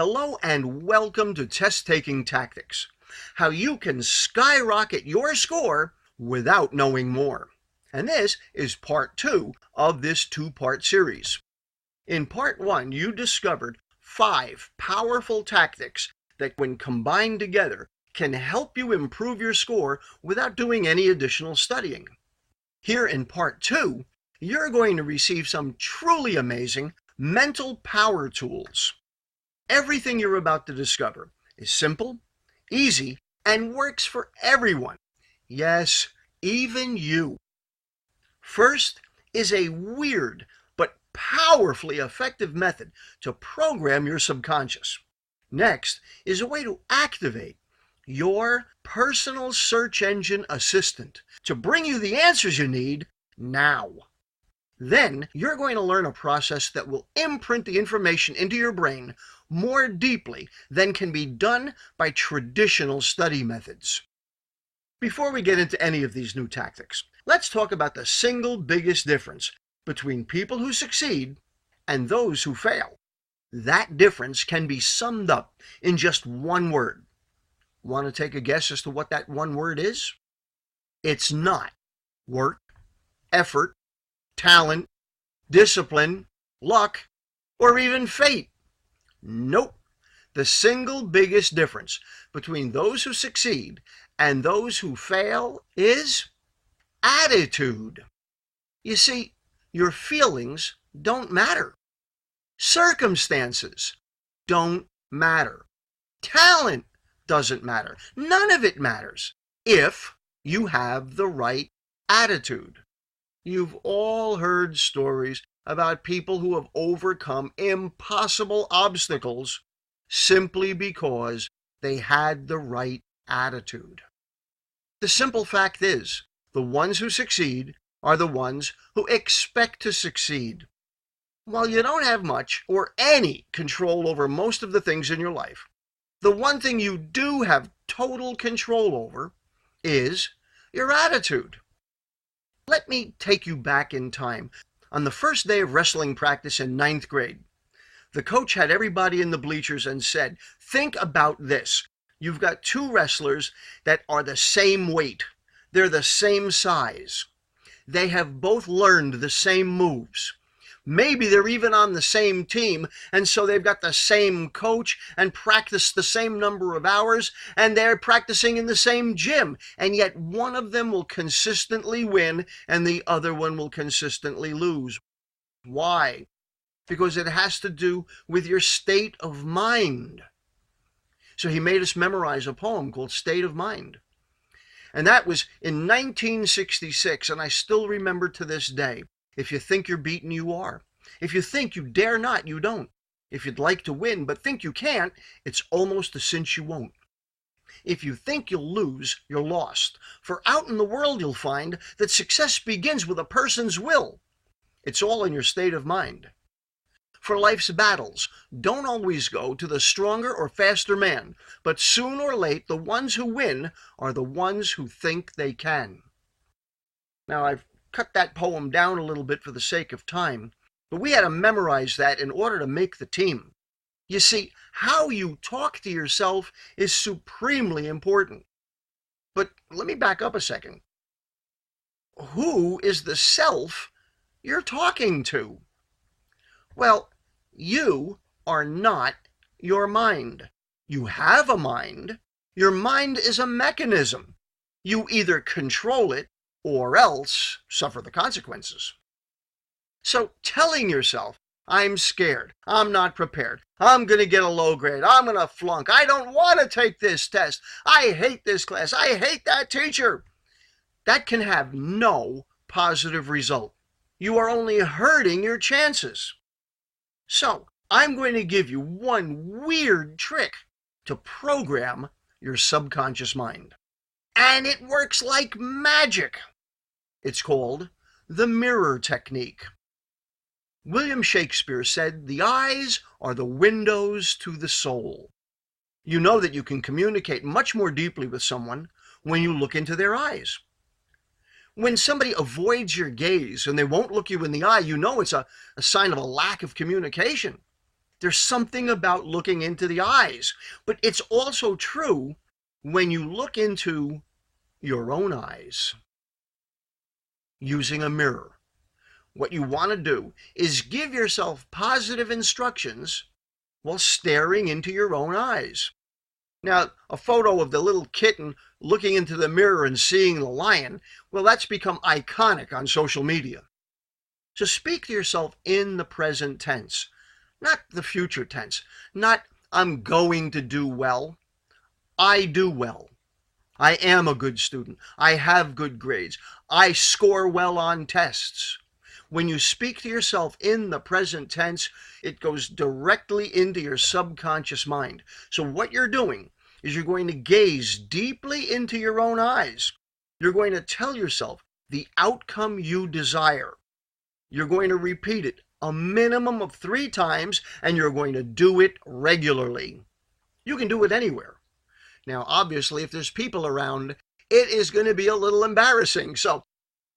Hello and welcome to Test Taking Tactics, how you can skyrocket your score without knowing more. And this is part 2 of this 2-part series. In part 1, you discovered 5 powerful tactics that when combined together can help you improve your score without doing any additional studying. Here in part 2, you're going to receive some truly amazing mental power tools. Everything you're about to discover is simple, easy, and works for everyone. Yes, even you. First is a weird but powerfully effective method to program your subconscious. Next is a way to activate your personal search engine assistant to bring you the answers you need now. Then you're going to learn a process that will imprint the information into your brain more deeply than can be done by traditional study methods. Before we get into any of these new tactics, let's talk about the single biggest difference between people who succeed and those who fail. That difference can be summed up in just one word. Want to take a guess as to what that one word is? It's not work, effort, talent, discipline, luck, or even fate. Nope. The single biggest difference between those who succeed and those who fail is attitude. You see, your feelings don't matter. Circumstances don't matter. Talent doesn't matter. None of it matters if you have the right attitude. You've all heard stories about people who have overcome impossible obstacles simply because they had the right attitude. The simple fact is, the ones who succeed are the ones who expect to succeed. While you don't have much or any control over most of the things in your life, the one thing you do have total control over is your attitude. Let me take you back in time. On the first day of wrestling practice in 9th grade, the coach had everybody in the bleachers and said, think about this. You've got 2 wrestlers that are the same weight. They're the same size. They have both learned the same moves. Maybe they're even on the same team, and so they've got the same coach and practice the same number of hours, and they're practicing in the same gym, and yet one of them will consistently win and the other one will consistently lose. Why? Because it has to do with your state of mind. So he made us memorize a poem called State of Mind. And that was in 1966, and I still remember to this day. If you think you're beaten, you are. If you think you dare not, you don't. If you'd like to win but think you can't, it's almost a cinch you won't. If you think you'll lose, you're lost. For out in the world you'll find that success begins with a person's will. It's all in your state of mind. For life's battles don't always go to the stronger or faster man, but soon or late the ones who win are the ones who think they can. Now I've cut that poem down a little bit for the sake of time, but we had to memorize that in order to make the team. You see, how you talk to yourself is supremely important. But let me back up a second. Who is the self you're talking to? Well, you are not your mind. You have a mind. Your mind is a mechanism. You either control it or else suffer the consequences. So telling yourself, I'm scared, I'm not prepared, I'm going to get a low grade, I'm going to flunk, I don't want to take this test, I hate this class, I hate that teacher, that can have no positive result. You are only hurting your chances. So I'm going to give you one weird trick to program your subconscious mind. And it works like magic. It's called the mirror technique. William Shakespeare said, the eyes are the windows to the soul. You know that you can communicate much more deeply with someone when you look into their eyes. When somebody avoids your gaze and they won't look you in the eye, you know it's a sign of a lack of communication. There's something about looking into the eyes. But it's also true when you look into your own eyes using a mirror. What you want to do is give yourself positive instructions while staring into your own eyes. Now, a photo of the little kitten looking into the mirror and seeing the lion, well, that's become iconic on social media. So speak to yourself in the present tense, not the future tense, not I'm going to do well. I do well. I am a good student. I have good grades. I score well on tests. When you speak to yourself in the present tense, it goes directly into your subconscious mind. So what you're doing is you're going to gaze deeply into your own eyes. You're going to tell yourself the outcome you desire. You're going to repeat it a minimum of 3 times, and you're going to do it regularly. You can do it anywhere. Now, obviously, if there's people around, it is going to be a little embarrassing. So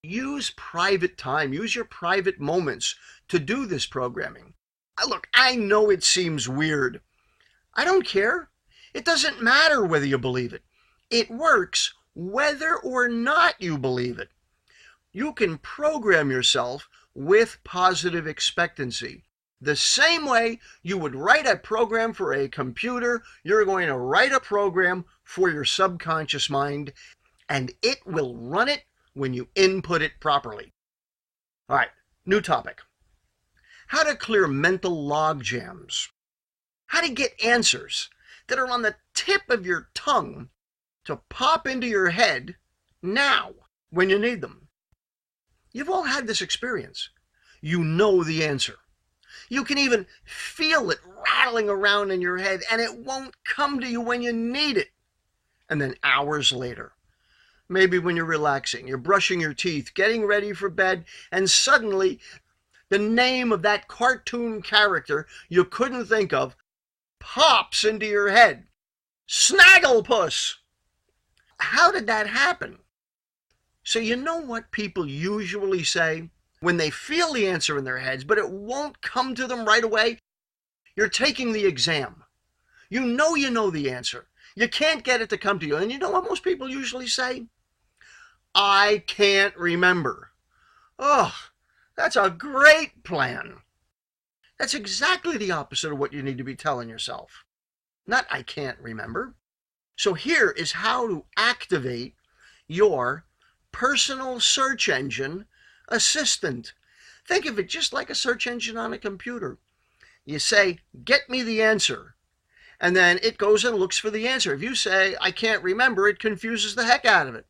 use private time, use your private moments to do this programming. Look, I know it seems weird. I don't care. It doesn't matter whether you believe it. It works whether or not you believe it. You can program yourself with positive expectancy. The same way you would write a program for a computer, you're going to write a program for your subconscious mind, and it will run it when you input it properly. All right, new topic. How to clear mental log jams. How to get answers that are on the tip of your tongue to pop into your head now when you need them. You've all had this experience. You know the answer. You can even feel it rattling around in your head, and it won't come to you when you need it. And then hours later, maybe when you're relaxing, you're brushing your teeth, getting ready for bed, and suddenly the name of that cartoon character you couldn't think of pops into your head. Snagglepuss! How did that happen? So you know what people usually say when they feel the answer in their heads, but it won't come to them right away? You're taking the exam. You know the answer. You can't get it to come to you. And you know what most people usually say? I can't remember. Oh, that's a great plan. That's exactly the opposite of what you need to be telling yourself. Not I can't remember. So here is how to activate your personal search engine assistant. Think of it just like a search engine on a computer. You say, get me the answer. And then it goes and looks for the answer. If you say, I can't remember, it confuses the heck out of it.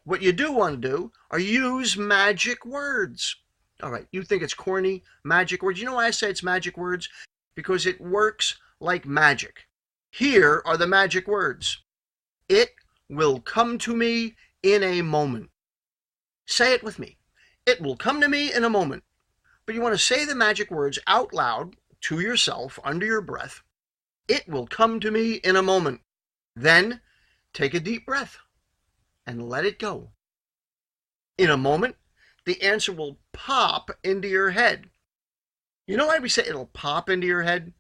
What you do want to do are use magic words. All right, you think it's corny, magic words. You know why I say it's magic words? Because it works like magic. Here are the magic words. It will come to me in a moment. Say it with me. It will come to me in a moment. But you want to say the magic words out loud to yourself under your breath. It will come to me in a moment. Then take a deep breath and let it go. In a moment, the answer will pop into your head. You know why we say it'll pop into your head?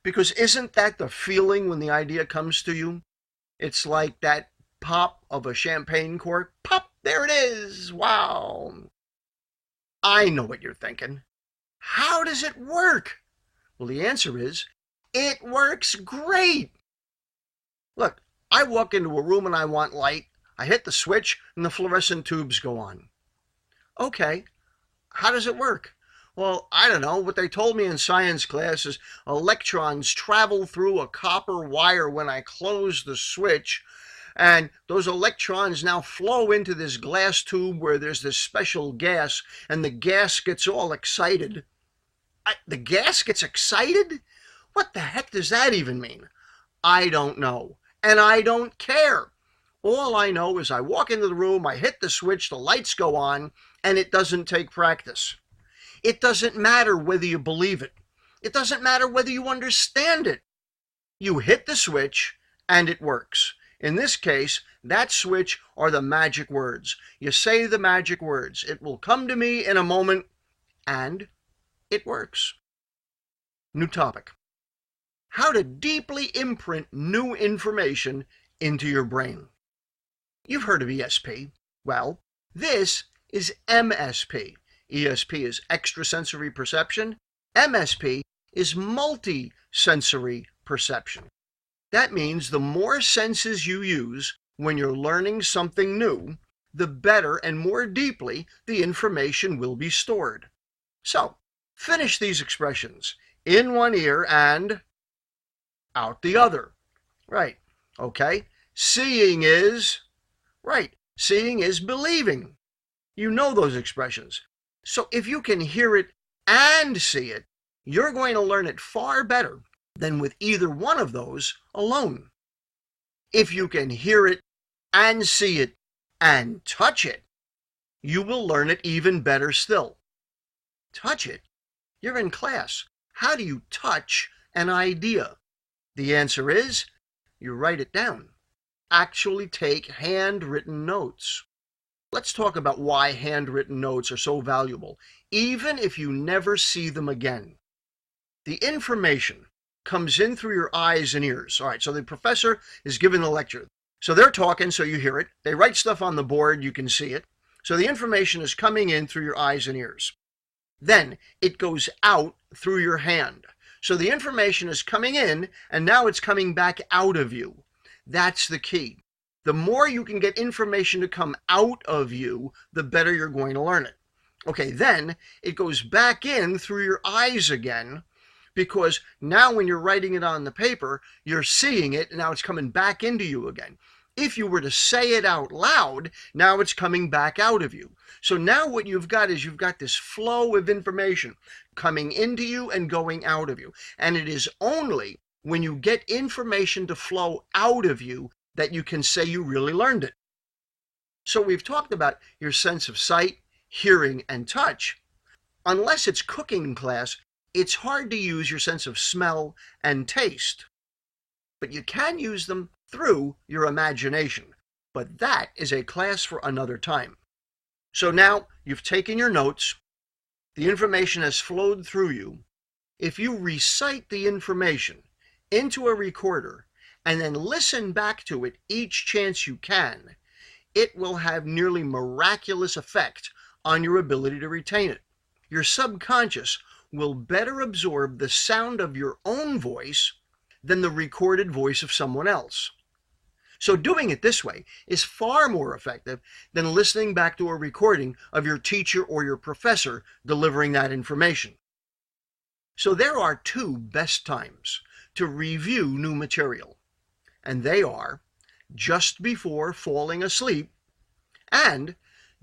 Because isn't that the feeling when the idea comes to you? It's like that pop of a champagne cork. Pop, there it is. Wow. I know what you're thinking. How does it work? Well, the answer is, it works great. Look, I walk into a room and I want light. I hit the switch and the fluorescent tubes go on. Okay, how does it work? Well, I don't know. What they told me in science class is electrons travel through a copper wire when I close the switch, and those electrons now flow into this glass tube where there's this special gas, and the gas gets all excited. The gas gets excited? What the heck does that even mean? I don't know, and I don't care. All I know is I walk into the room, I hit the switch, the lights go on, and it doesn't take practice. It doesn't matter whether you believe it. It doesn't matter whether you understand it. You hit the switch, and it works. In this case, that switch are the magic words. You say the magic words. It will come to me in a moment, and it works. New topic. How to deeply imprint new information into your brain. You've heard of ESP. Well, this is MSP. ESP is extrasensory perception. MSP is multi-sensory perception. That means the more senses you use when you're learning something new, the better and more deeply the information will be stored. So, finish these expressions. In one ear and out the other. Right. Okay. Seeing is, right. Seeing is believing. You know those expressions. So if you can hear it and see it, you're going to learn it far better than with either one of those alone. If you can hear it and see it and touch it, you will learn it even better still. Touch it? You're in class. How do you touch an idea? The answer is, you write it down. Actually take handwritten notes. Let's talk about why handwritten notes are so valuable, even if you never see them again. The information comes in through your eyes and ears. All right, so the professor is giving the lecture. So they're talking, so you hear it. They write stuff on the board, you can see it. So the information is coming in through your eyes and ears. Then it goes out through your hand. So the information is coming in, and now it's coming back out of you. That's the key. The more you can get information to come out of you, the better you're going to learn it. Okay, then it goes back in through your eyes again, because now when you're writing it on the paper, you're seeing it, and now it's coming back into you again. If you were to say it out loud, now it's coming back out of you. So now what you've got is you've got this flow of information coming into you and going out of you. And it is only when you get information to flow out of you that you can say you really learned it. So we've talked about your sense of sight, hearing, and touch. Unless it's cooking class, it's hard to use your sense of smell and taste. But you can use them through your imagination. But that is a class for another time. So now you've taken your notes, the information has flowed through you. If you recite the information into a recorder and then listen back to it each chance you can, it will have nearly miraculous effect on your ability to retain it. Your subconscious will better absorb the sound of your own voice than the recorded voice of someone else. So doing it this way is far more effective than listening back to a recording of your teacher or your professor delivering that information. So there are two best times to review new material, and they are just before falling asleep and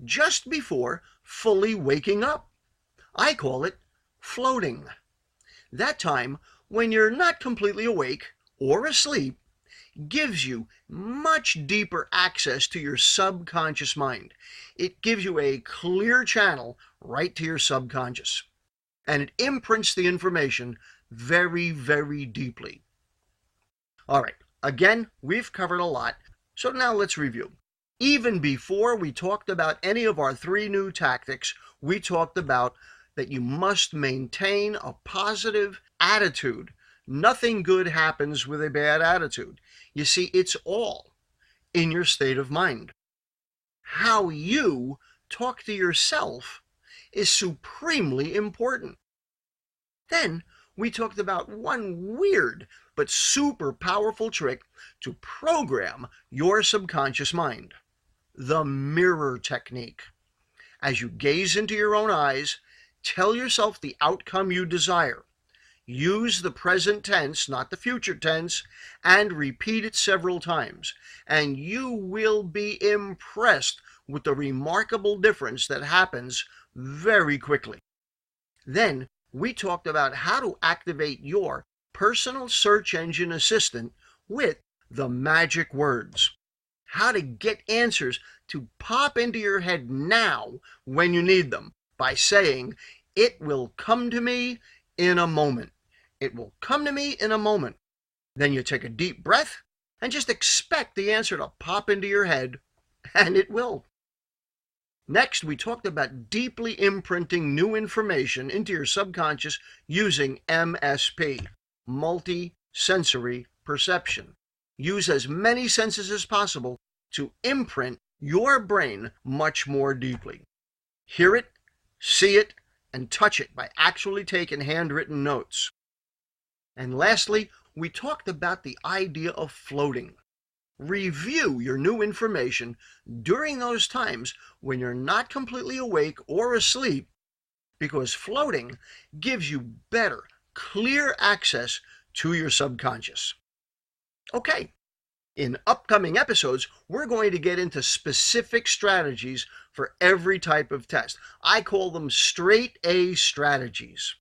just before fully waking up. I call it floating. That time when you're not completely awake or asleep gives you much deeper access to your subconscious mind. It gives you a clear channel right to your subconscious. And it imprints the information very, very deeply. All right, again, we've covered a lot, so now let's review. Even before we talked about any of our three new tactics, we talked about that you must maintain a positive attitude. Nothing good happens with a bad attitude. You see, it's all in your state of mind. How you talk to yourself is supremely important. Then we talked about one weird but super powerful trick to program your subconscious mind, the mirror technique. As you gaze into your own eyes, tell yourself the outcome you desire. Use the present tense, not the future tense, and repeat it several times. And you will be impressed with the remarkable difference that happens very quickly. Then we talked about how to activate your personal search engine assistant with the magic words. How to get answers to pop into your head now when you need them by saying, "It will come to me in a moment." It will come to me in a moment. Then you take a deep breath and just expect the answer to pop into your head, and it will. Next, we talked about deeply imprinting new information into your subconscious using MSP, multi-sensory perception. Use as many senses as possible to imprint your brain much more deeply. Hear it, see it, and touch it by actually taking handwritten notes. And lastly, we talked about the idea of floating. Review your new information during those times when you're not completely awake or asleep, because floating gives you better, clear access to your subconscious. Okay, in upcoming episodes, we're going to get into specific strategies for every type of test. I call them straight A strategies.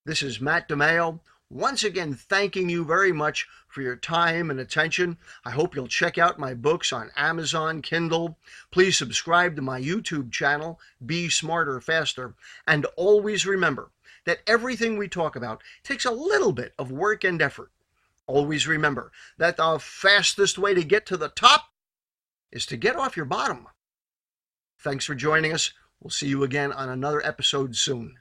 This is Matt DeMeo. Once again, thanking you very much for your time and attention. I hope you'll check out my books on Amazon, Kindle. Please subscribe to my YouTube channel, Be Smarter Faster. And always remember that everything we talk about takes a little bit of work and effort. Always remember that the fastest way to get to the top is to get off your bottom. Thanks for joining us. We'll see you again on another episode soon.